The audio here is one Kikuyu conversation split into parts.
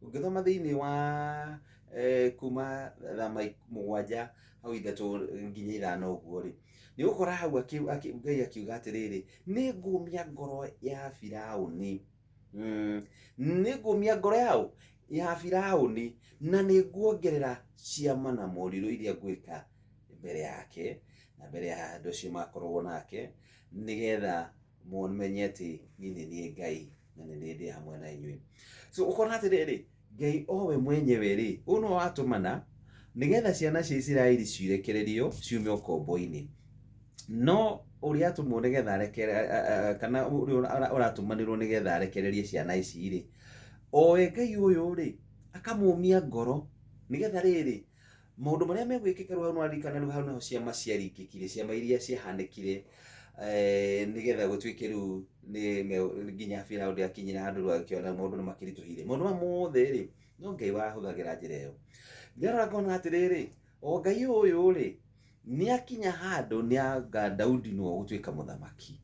Ũngĩthoma thĩinĩ wa kuma thaa mũgwanja hau ithatũ nginya ithano ũguo rĩ, nĩ ũgũkora hau Ngai akiuga atĩrĩrĩ, nĩ ngũmia ngoro ya Firaũni, nĩ ngũmia ngoro ya Firaũni, na nĩ nguongerera ciama na morirũ iria ngwĩka mbere yake na mbere ya andũ acio makoragwo nake, nĩgetha mũmenye atĩ niĩ nĩ niĩ Ngai na nĩ niĩ ndĩ hamwe na inyuĩ. So ũkona atĩrĩrĩ, Ngai o we mwenyewe rĩ, ũyũ nĩwe watũmana nĩgetha ciana cia Isiraeli cirekererio ciume ũkombo-inĩ. No ũrĩa atũmwo nĩgetha arekerere kana ũrĩa ũratũmanĩrwo nĩgetha arekererie ciana ici rĩ, o we Ngai ũyũ rĩ, akamũmia ngoro nĩgetha rĩrĩ, maũndũ marĩa megwĩkĩka rĩu hau nĩwaririkana rĩu hau nĩho ciama ciarikĩkire, ciama iria ciahanĩkire nĩgetha gũtuĩke rĩu nginya Firaũni akinyire handũ rĩu agĩkĩona maũndũ nĩ makĩritũhire. Maũndũ maya mothe rĩ, no Ngai wahũthagĩra njĩra ĩyo. Ndĩrarora ngona atĩrĩrĩ, o Ngai ũyũ rĩ, nĩakinya handũ nĩanga Daudi nĩwe ũgũtuĩka mũthamaki.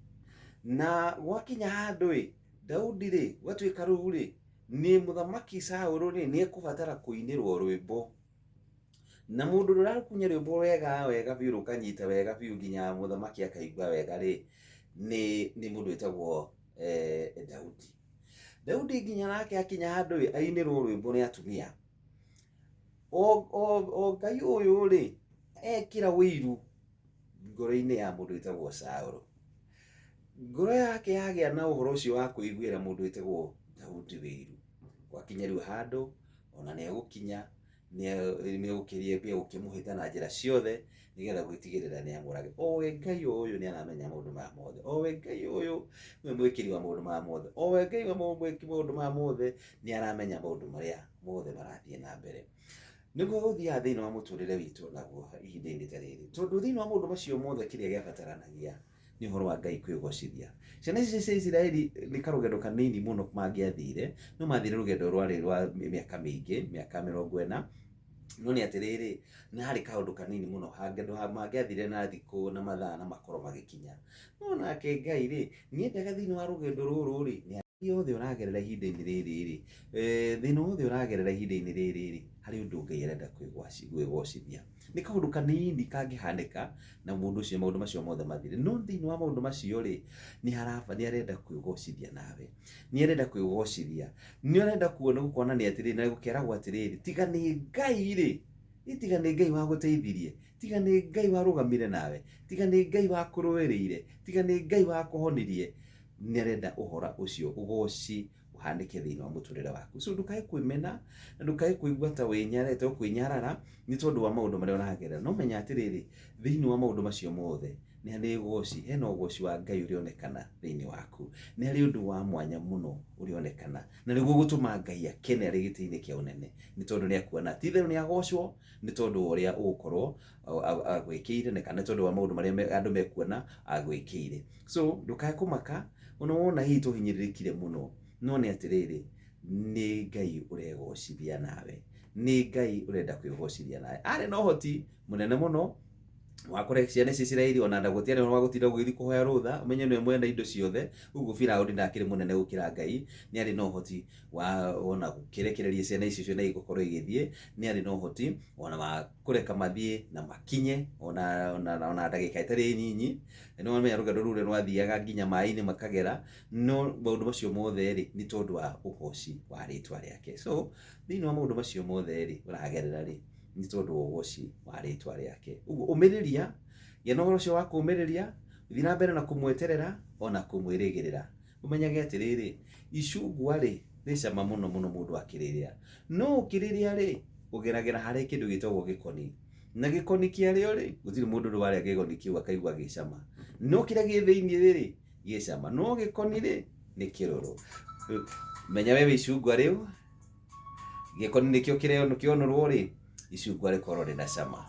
Na gwakinya handũ ĩ, Daudi rĩ, gwatuĩka rĩu rĩ, nĩ mũthamaki Saũlũ rĩ, nĩekũbatara kũinĩrwo rwĩmbo. Na mũndũ ũrĩa ũrakunya rwĩmbo wega wega biũ rũkanyita wega biũ nginya mũthamaki akaigua wega rĩ, nĩ mũndũ wĩtagwo Daudi. Daudi nginya nake akinya handũ ĩ, ainĩrwo rwĩmbo nĩ atumia. O Ngai ũyũ rĩ, ekĩra wĩiru ngoro-inĩ ya mũndũ wĩtagwo Saũlũ. Ngoro yake yagĩa na ũhoro ũcio wa kũiguĩra mũndũ wĩtagwo Daudi wĩiru. Gwakinya rĩu handũ, ona nĩegũkinya nĩegũkĩria gũkĩmũhĩta na njĩra ciothe nĩgetha gwĩtigĩrĩra nĩamũraga. O we Ngai ũyũ nĩaramenya maũndũ maya mothe. O we Ngai ũyũ nĩwe mwĩkĩri wa maũndũ maya mothe. O we Ngai mwĩkĩri wa maũndũ maya mothe nĩaramenya maũndũ marĩa mothe marathiĩ na mbere. Nĩguo gũthiaga thĩinĩ wa mũtũrĩre witũ naguo ihinda-inĩ ta rĩrĩ. Tondũ thĩinĩ wa maũndũ macio mothe kĩrĩa gĩabataranagia nĩ ũhoro wa Ngai kwĩgocithia. Ciana ici cia Isiraeli nĩ karũgendo kanini mũno mangĩathire, no mathire rũgendo rwarĩ rwa mĩaka mĩingĩ, mĩaka 40. No nĩ atĩrĩrĩ, nĩ harĩ kaũndũ kanini mũno mangĩathire na thikũ na mathaa na makorwo magĩkinya. No nake Ngai rĩ, nĩendaga thĩinĩ wa rũgendo rũrũ rĩ, yothe ũragerera ihinda-inĩ rĩrĩ rĩ, thĩna wothe ũragerera ihinda-inĩ rĩrĩ rĩ, harĩ ũndũ Ngai arenda kwĩgocithia. Nĩ kaũndũ kanini kangĩhanĩka na mũndũ ũcio maũndũ macio mothe mathire. No thĩinĩ wa maũndũ macio rĩ, nĩarenda kwĩgocithia nawe. Nĩarenda kwĩgocithia. Nĩarenda kuonania atĩrĩrĩ, na gũkeragwo atĩrĩrĩ, tiga nĩ Ngai rĩ, tiga nĩ Ngai wagũteithirie, tiga nĩ Ngai warũgamire nawe, tiga nĩ Ngai wakũrũĩrĩire, tiga nĩ Ngai wakũhonirie, nĩarenda ũhoro ũcio ũgoci ũhanĩke thĩinĩ wa mũtũrĩre waku. So ndũkae kwĩmena na ndũkae kũigua ta kwĩnyarara nĩ tondũ wa maũndũ marĩa ũragerera. No menya atĩrĩrĩ, thĩinĩ wa maũndũ macio mothe nĩ harĩ ũgoci, hena ũgoci wa Ngai ũrĩonekana thĩinĩ waku. Nĩ harĩ ũndũ wa mwanya mũno ũrĩonekana, na nĩguo gũtũma Ngai akene arĩ gĩtĩ-inĩ kĩa ũnene, nĩ tondũ nĩakuona ti itherũ nĩagocwo nĩ tondũ wa ũrĩa ũgũkorwo agwĩkĩire, na kana nĩ tondũ wa maũndũ marĩa andũ mekuona agwĩkĩire. So ndũkae kũmaka ona wona hihi tũhinyĩrĩrĩkire mũno, no nĩ atĩrĩrĩ, nĩ Ngai ũregocithia nawe, nĩ Ngai ũrenda kwĩgocithia nawe. Arĩ na ũhoti mũnene mũno wa kũrekia ciana cia Isiraeli, ona gũtiarĩ ũhoro wa gũtinda gũgĩthiĩ kũhoya rũtha, ũmenye nĩwe mwene indo ciothe. Ũguo Firaũni ndakĩrĩ mũnene gũkĩra Ngai, nĩ arĩ na ũhoti wa ona gũkĩrekereria ciana icio na igũkorwo igĩthiĩ, nĩ arĩ na ũhoti ona wa kũreka mathiĩ na makinye ona ndagĩka ĩtarĩ nyinyi. Nĩwamenya rũgendo rũu rwathiaga nginya maĩ-inĩ makagera, no maũndũ macio mothe rĩ, nĩ tondũ wa ũgoci wa rĩtwa rĩake. So thĩinĩ wa maũndũ macio mothe rĩ, ũragerera rĩ, nĩ tondũ wa ũgoci wa rĩtwa rĩake. Ũguo ũmĩrĩria, gĩa na ũhoro ũcio wa kũũmĩrĩria, thiĩ na mbere na kũmweterera ona kũmwĩrĩgĩrĩra. Ũmenyage atĩrĩrĩ, icungwa rĩ, rĩ cama mũno mũno mũndũ akĩrĩrĩa, no ũkĩrĩrĩa rĩ, ũgeragĩra harĩ kĩndũ gĩtagwo gĩkoni, na gĩkoni kĩarĩo rĩ, gũtirĩ mũndũ ũrĩ warĩa gĩkoni kĩu akaigua gĩ cama. No kĩrĩa gĩ thĩinĩ rĩ, gĩ cama, no gĩkoni rĩ, nĩ kĩrũrũ. Menya wewe icungwa rĩu, gĩkoni nĩkĩo kĩonũrwo rĩ, icungwa rĩkorwo rĩna cama.